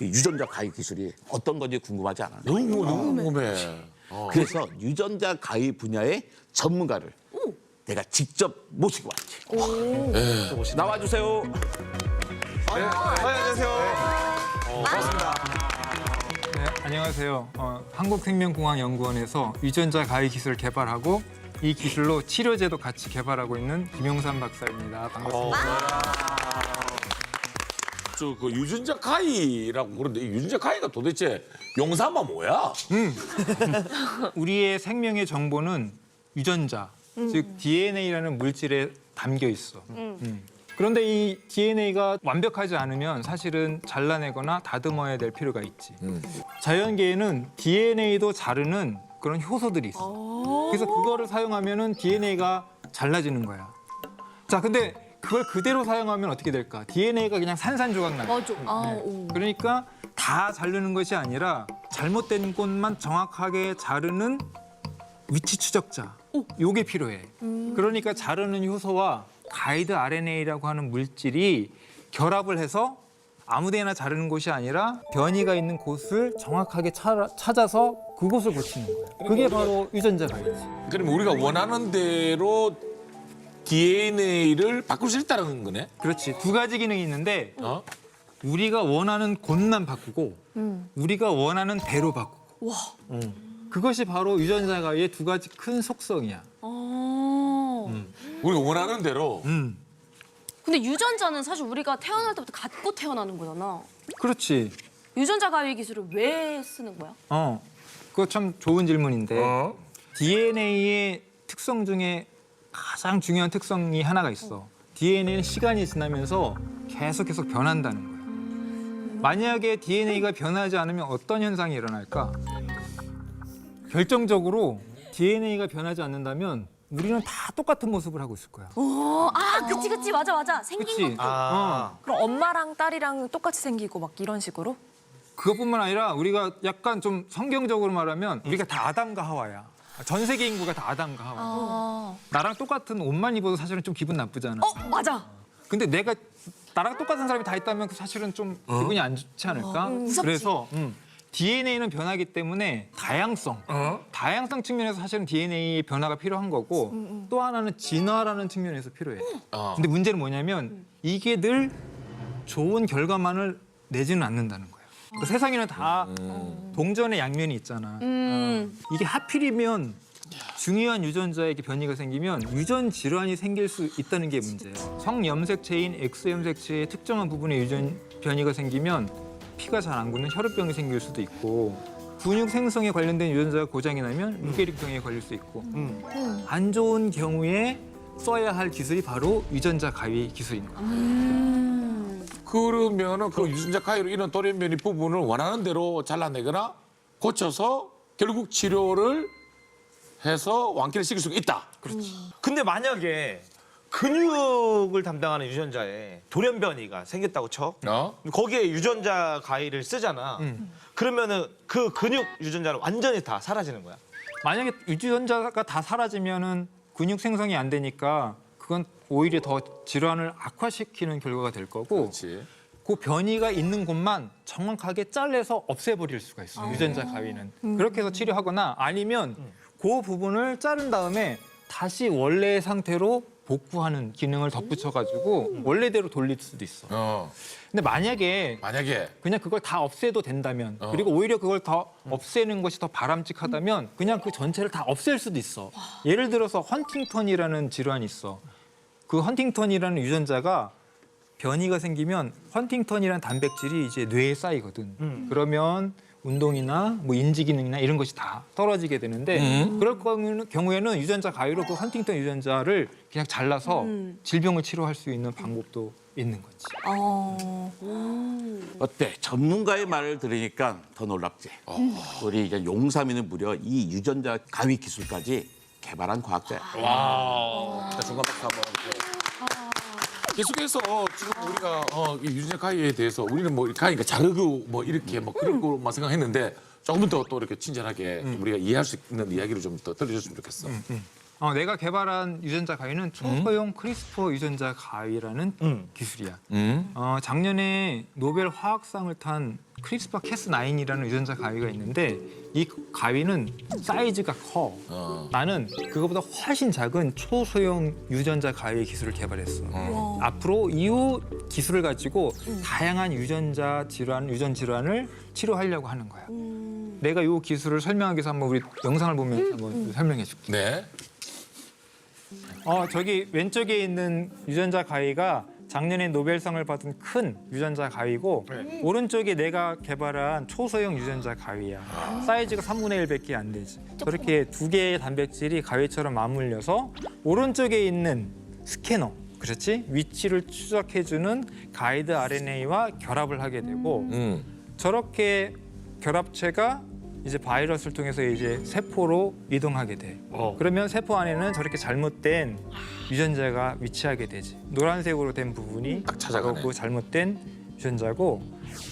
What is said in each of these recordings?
그 유전자 가위 기술이 어떤 건지 궁금하지 않아? 너무 궁금해. 그래서 유전자 가위 분야의 전문가를 내가 직접 모시고 왔지. 나와주세요. 네, 안녕하세요. 한국생명공학연구원에서 유전자 가위 기술을 개발하고 이 기술로 치료제도 같이 개발하고 있는 김용삼 박사입니다. 반갑습니다. 저 그 유전자 가위라고 그러는데 이 유전자 가위가 도대체 용사마 뭐야? 우리의 생명의 정보는 유전자, 즉 DNA라는 물질에 담겨 있어. 그런데 이 DNA가 완벽하지 않으면 사실은 잘라내거나 다듬어야 될 필요가 있지. 자연계에는 DNA도 자르는 그런 효소들이 있어. 그래서 그거를 사용하면은 DNA가 잘라지는 거야. 자, 근데 그걸 그대로 사용하면 어떻게 될까? DNA가 그냥 산산조각 나요. 맞아. 그러니까 다 자르는 것이 아니라 잘못된 곳만 정확하게 자르는 위치 추적자. 요게 필요해. 그러니까 자르는 효소와 가이드 RNA라고 하는 물질이 결합을 해서 아무데나 자르는 곳이 아니라 변이가 있는 곳을 정확하게 찾아서 그곳을 고치는 거야. 그게 바로 유전자 가위지. 그럼 우리가 원하는 대로 DNA를 바꿀 수 있다는 거네? 그렇지. 두 가지 기능이 있는데 어? 우리가 원하는 곳만 바꾸고 우리가 원하는 대로 바꾸고. 와. 그것이 바로 유전자 가위의 두 가지 큰 속성이야. 우리가 원하는 대로. 근데 유전자는 사실 우리가 태어날 때부터 갖고 태어나는 거잖아. 그렇지. 유전자 가위 기술을 왜 쓰는 거야? 그거 참 좋은 질문인데 어? DNA의 특성 중에 가장 중요한 특성이 하나가 있어. DNA는 시간이 지나면서 계속 변한다는 거야. 만약에 DNA가 변하지 않으면 어떤 현상이 일어날까? 결정적으로 DNA가 변하지 않는다면 우리는 다 똑같은 모습을 하고 있을 거야. 그치 맞아. 생긴 그치? 것도. 그럼 엄마랑 딸이랑 똑같이 생기고 막 이런 식으로? 그것뿐만 아니라 우리가 약간 좀 성경적으로 말하면 우리가 다 아담과 하와야. 전 세계 인구가 다 아담과 하와. 나랑 똑같은 옷만 입어도 사실은 좀 기분 나쁘잖아. 맞아. 근데 내가 나랑 똑같은 사람이 다 있다면 사실은 좀 기분이 안 좋지 않을까? 그래서 DNA는 변하기 때문에 다양성 측면에서 사실은 DNA의 변화가 필요한 거고 또 하나는 진화라는 측면에서 필요해. 근데 문제는 뭐냐면 이게 늘 좋은 결과만을 내지는 않는다는 거야. 그 세상에는 다 동전의 양면이 있잖아. 이게 하필이면 중요한 유전자에 변이가 생기면 유전 질환이 생길 수 있다는 게 문제예요. 성염색체인 X염색체의 특정한 부분에 유전 변이가 생기면 피가 잘 안 굳는 혈우병이 생길 수도 있고 근육 생성에 관련된 유전자가 고장이 나면 루게릭병에 걸릴 수 있고 안 좋은 경우에 써야 할 기술이 바로 유전자 가위 기술인 거예요. 그러면은 그 유전자 가위로 이런 돌연변이 부분을 원하는 대로 잘라내거나 고쳐서 결국 치료를 해서 완쾌를 시킬 수가 있다. 근데 만약에 근육을 담당하는 유전자에 돌연변이가 생겼다고 쳐. 거기에 유전자 가위를 쓰잖아. 그러면은 그 근육 유전자는 완전히 다 사라지는 거야. 만약에 유전자가 다 사라지면은 근육 생성이 안 되니까 그건 오히려 더 질환을 악화시키는 결과가 될 거고 그렇지. 그 변이가 있는 곳만 정확하게 잘라서 없애버릴 수가 있어. 유전자 가위는. 그렇게 해서 치료하거나 아니면 그 부분을 자른 다음에 다시 원래의 상태로 복구하는 기능을 덧붙여가지고 원래대로 돌릴 수도 있어. 근데 만약에 그냥 그걸 다 없애도 된다면 그리고 오히려 그걸 더 없애는 것이 더 바람직하다면 그냥 그 전체를 다 없앨 수도 있어. 예를 들어서 헌팅턴이라는 질환이 있어. 그 헌팅턴이라는 유전자가 변이가 생기면 헌팅턴이라는 단백질이 이제 뇌에 쌓이거든. 그러면 운동이나 뭐 인지 기능이나 이런 것이 다 떨어지게 되는데 그럴 경우에는 유전자 가위로 그 헌팅턴 유전자를 그냥 잘라서 질병을 치료할 수 있는 방법도 있는 거지. 어때? 전문가의 말을 들으니까 더 놀랍지? 우리 이제 용삼이는 무려 이 유전자 가위 기술까지 개발한 과학자야. 중간 박수 한번. 계속해서 지금 우리가 이 유전자 가위에 대해서 우리는 뭐 가위가 자르고 뭐 이렇게 뭐 그럴 거만 생각했는데 조금 더 또 이렇게 친절하게 우리가 이해할 수 있는 이야기를 좀 더 들려줬으면 좋겠어. 내가 개발한 유전자 가위는 초소형 크리스퍼 유전자 가위라는 기술이야. 작년에 노벨 화학상을 탄 크리스퍼 캐스9이라는 유전자 가위가 있는데 이 가위는 사이즈가 커. 나는 그거보다 훨씬 작은 초소형 유전자 가위 기술을 개발했어. 앞으로 이 기술을 가지고 다양한 유전 질환을 치료하려고 하는 거야. 내가 이 기술을 설명하기 위해서 한번 우리 영상을 보면 한번 설명해 줄게. 네. 저기 왼쪽에 있는 유전자 가위가 작년에 노벨상을 받은 큰 유전자 가위고 오른쪽에 내가 개발한 초소형 유전자 가위야. 사이즈가 3분의 1밖에 안 되지. 저렇게 두 개의 단백질이 가위처럼 맞물려서 오른쪽에 있는 스캐너, 그렇지? 위치를 추적해주는 가이드 RNA와 결합을 하게 되고 저렇게 결합체가 이제 바이러스를 통해서 이제 세포로 이동하게 돼. 그러면 세포 안에는 저렇게 잘못된 유전자가 위치하게 되지. 노란색으로 된 부분이 딱 찾아가네. 그 잘못된 유전자고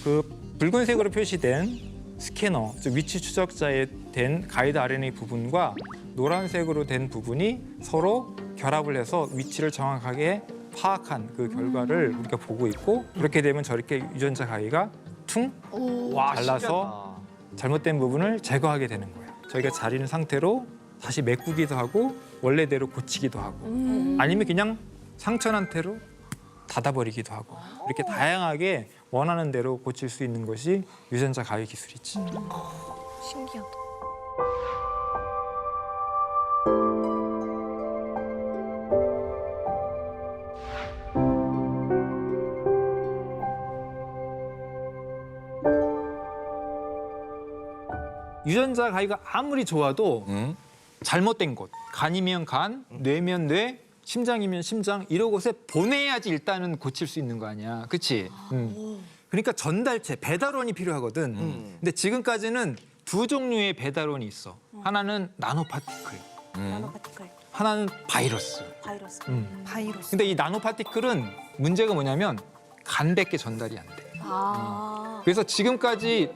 그 붉은색으로 표시된 스캐너, 즉 위치 추적자에 된 가이드 RNA 부분과 노란색으로 된 부분이 서로 결합을 해서 위치를 정확하게 파악한 그 결과를 우리가 보고 있고 그렇게 되면 저렇게 유전자 가위가 퉁 잘라서 잘못된 부분을 제거하게 되는 거예요. 저희가 잘 있는 상태로 다시 메꾸기도 하고 원래대로 고치기도 하고 아니면 그냥 상처난 채로 닫아버리기도 하고 이렇게 다양하게 원하는 대로 고칠 수 있는 것이 유전자 가위 기술이지. 신기하다. 유전자 가위가 아무리 좋아도 잘못된 곳, 간이면 간, 뇌면 뇌, 심장이면 심장 이런 곳에 보내야지 일단은 고칠 수 있는 거 아니야, 그렇지? 그러니까 전달체, 배달원이 필요하거든. 근데 지금까지는 두 종류의 배달원이 있어. 하나는 나노파티클, 나노파티클, 하나는 바이러스. 바이러스. 음. 바이러스. 근데 이 나노파티클은 문제가 뭐냐면 간밖에 전달이 안 돼. 그래서 지금까지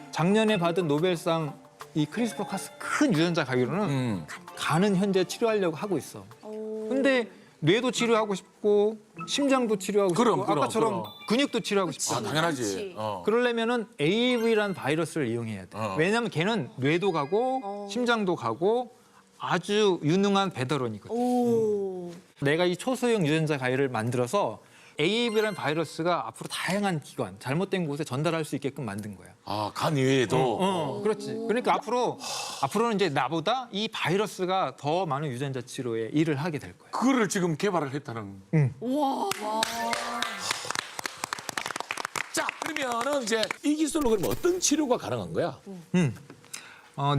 작년에 받은 노벨상 이 크리스퍼 카스 큰 유전자 가위로는 간은 현재 치료하려고 하고 있어. 근데 뇌도 치료하고 싶고 심장도 치료하고 그럼, 싶고 그럼, 아까처럼 그럼. 근육도 치료하고 싶고. 당연하지. 그치. 그러려면은 AAV라는 바이러스를 이용해야 돼. 왜냐하면 걔는 뇌도 가고 심장도 가고 아주 유능한 배달원이거든. 내가 이 초소형 유전자 가위를 만들어서 AAV라는 바이러스가 앞으로 다양한 기관, 잘못된 곳에 전달할 수 있게끔 만든 거야. 아, 간 이외에도. 그렇지. 그러니까 앞으로는 이제 나보다 이 바이러스가 더 많은 유전자 치료에 일을 하게 될 거야. 그거를 지금 개발을 했다는. 자, 그러면은 이제 이 기술로 그러면 어떤 치료가 가능한 거야?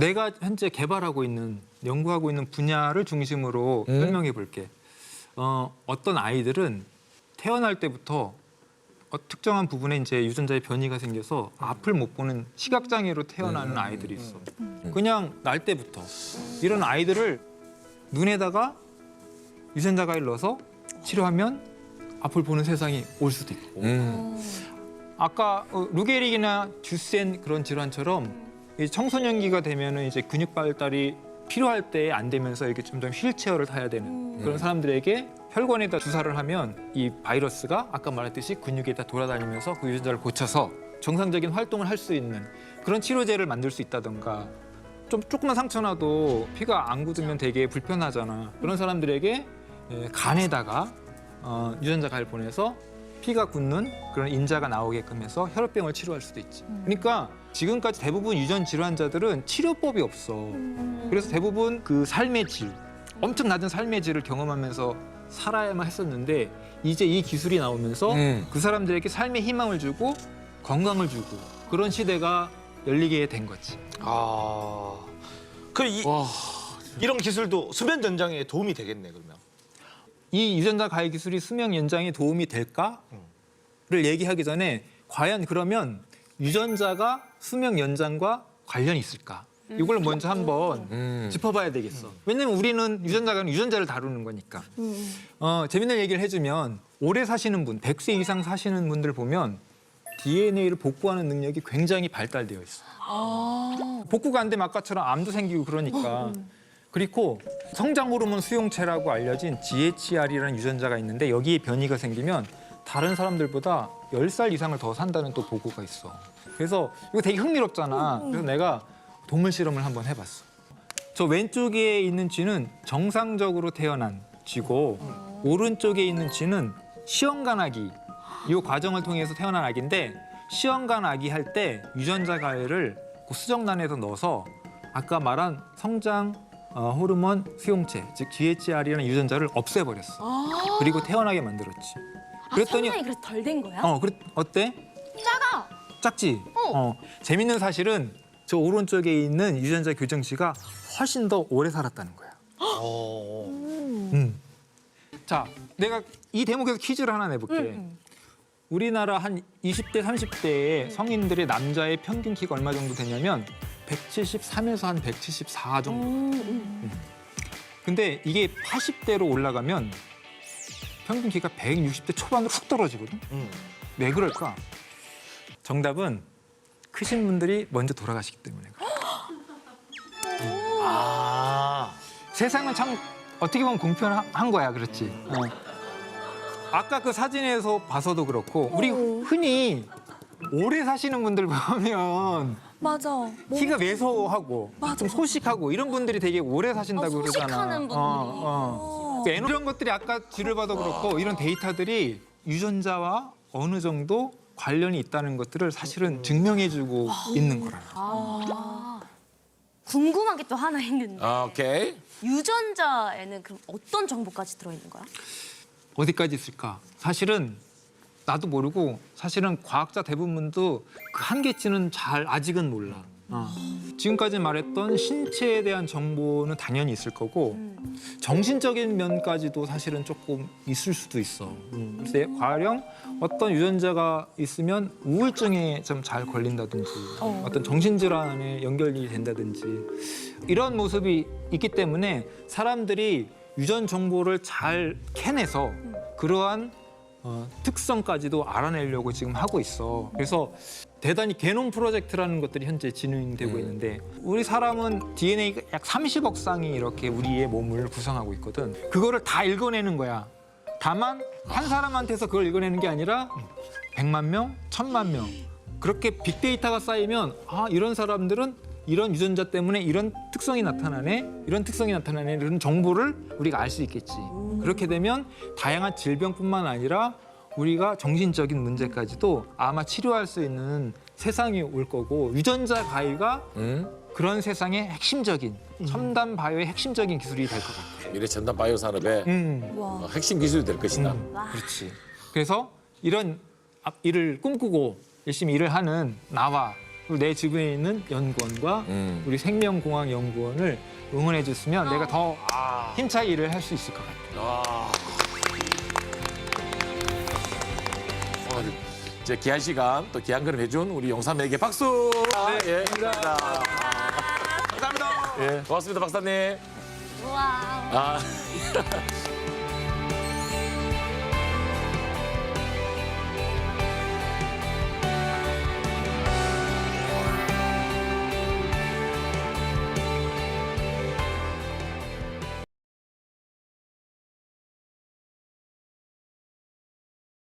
내가 현재 개발하고 있는, 연구하고 있는 분야를 중심으로 설명해 볼게. 어떤 아이들은 태어날 때부터 특정한 부분에 이제 유전자의 변이가 생겨서 앞을 못 보는 시각장애로 태어나는 아이들이 있어. 그냥 날 때부터. 이런 아이들을 눈에다가 유전자 가위를 넣어서 치료하면 앞을 보는 세상이 올 수도 있고. 아까 루게릭이나 듀센 그런 질환처럼 이 청소년기가 되면은 이제 근육 발달이 필요할 때 안 되면서 이렇게 점점 휠체어를 타야 되는 그런 사람들에게 혈관에다 주사를 하면 이 바이러스가 아까 말했듯이 근육에다 돌아다니면서 그 유전자를 고쳐서 정상적인 활동을 할 수 있는 그런 치료제를 만들 수 있다던가 좀 조그만 상처나도 피가 안 굳으면 되게 불편하잖아. 그런 사람들에게 간에다가 유전자 가위를 보내서 피가 굳는 그런 인자가 나오게끔 해서 혈압병을 치료할 수도 있지. 그러니까 지금까지 대부분 유전 질환자들은 치료법이 없어. 그래서 대부분 그 삶의 질, 엄청 낮은 삶의 질을 경험하면서 살아야만 했었는데 이제 이 기술이 나오면서 그 사람들에게 삶의 희망을 주고 건강을 주고 그런 시대가 열리게 된 거지. 그럼 이런 기술도 수면 연장에 도움이 되겠네 그러면. 이 유전자 가위 기술이 수명 연장에 도움이 될까를 얘기하기 전에 과연 그러면 유전자가 수명 연장과 관련이 있을까? 이걸 먼저 한번 짚어봐야 되겠어. 왜냐면 우리는 유전자가 유전자를 다루는 거니까. 재밌는 얘기를 해주면 오래 사시는 분, 100세 이상 사시는 분들 보면 DNA를 복구하는 능력이 굉장히 발달되어 있어. 복구가 안 되면 아까처럼 암도 생기고 그러니까 그리고 성장 호르몬 수용체라고 알려진 GHR이라는 유전자가 있는데 여기에 변이가 생기면 다른 사람들보다 10살 이상을 더 산다는 또 보고가 있어. 그래서 이거 되게 흥미롭잖아. 그래서 내가 동물 실험을 한번 해봤어. 저 왼쪽에 있는 쥐는 정상적으로 태어난 쥐고 오른쪽에 있는 쥐는 시험관 아기. 이 과정을 통해서 태어난 아기인데 시험관 아기 할 때 유전자 가해를 그 수정란에서 넣어서 아까 말한 성장 호르몬 수용체, 즉 GHR이라는 유전자를 없애버렸어. 그리고 태어나게 만들었지. 그랬더니 성장이 그래서 덜 된 거야? 어때? 작아. 작지? 재밌는 사실은 저 오른쪽에 있는 유전자 교정씨가 훨씬 더 오래 살았다는 거야. 자, 내가 이 대목에서 퀴즈를 하나 내볼게. 우리나라 한 20대, 30대의 성인들의 남자의 평균 키가 얼마 정도 되냐면 173에서 한 174 정도. 근데 이게 80대로 올라가면 평균 키가 160대 초반으로 훅 떨어지거든. 왜 그럴까? 정답은 크신 분들이 먼저 돌아가시기 때문에 그래. 세상은 참 어떻게 보면 공평한 거야, 그렇지? 아까 그 사진에서 봐서도 그렇고 우리 흔히 오래 사시는 분들 보면 맞아. 키가 왜소하고 좀 소식하고 이런 분들이 되게 오래 사신다고 그러잖아. 소식하는 분들이. 이런 것들이 아까 뒤를 봐도 그렇고 이런 데이터들이 유전자와 어느 정도 관련이 있다는 것들을 사실은 증명해주고 있는 거라. 궁금한 게 또 하나 있는데 오케이. 유전자에는 그럼 어떤 정보까지 들어있는 거야? 어디까지 있을까? 사실은 나도 모르고 사실은 과학자 대부분도 그 한계치는 잘 아직은 몰라. 지금까지 말했던 신체에 대한 정보는 당연히 있을 거고 정신적인 면까지도 사실은 조금 있을 수도 있어. 글쎄, 가령 어떤 유전자가 있으면 우울증에 좀 잘 걸린다든지 어떤 정신질환에 연결이 된다든지 이런 모습이 있기 때문에 사람들이 유전 정보를 잘 캐내서 그러한 특성까지도 알아내려고 지금 하고 있어. 그래서 대단히 게놈 프로젝트라는 것들이 현재 진행되고 있는데 우리 사람은 DNA가 약 30억 쌍이 이렇게 우리의 몸을 구성하고 있거든. 그거를 다 읽어내는 거야. 다만 한 사람한테서 그걸 읽어내는 게 아니라 100만 명, 1000만 명. 그렇게 빅데이터가 쌓이면 이런 사람들은 이런 유전자 때문에 이런 특성이 나타나네, 이런 특성이 나타나네, 이런 정보를 우리가 알 수 있겠지. 그렇게 되면 다양한 질병뿐만 아니라 우리가 정신적인 문제까지도 아마 치료할 수 있는 세상이 올 거고 유전자 가위가 그런 세상의 핵심적인 첨단 바이오의 핵심적인 기술이 될 것 같아요. 미래 첨단 바이오 산업의 핵심 기술이 될 것이다. 그렇지. 그래서 이런 일을 꿈꾸고 열심히 일을 하는 나와 그리고 내 주변에 있는 연구원과 우리 생명공학연구원을 응원해 줬으면 내가 더 힘차게 일을 할 수 있을 것 같아요. 오늘 이제 귀한 시간 또 귀한 걸음 해준 우리 용삼에게 박수. 예, 감사합니다. 감사합니다. 예, 고맙습니다, 박사님. 우와. 아.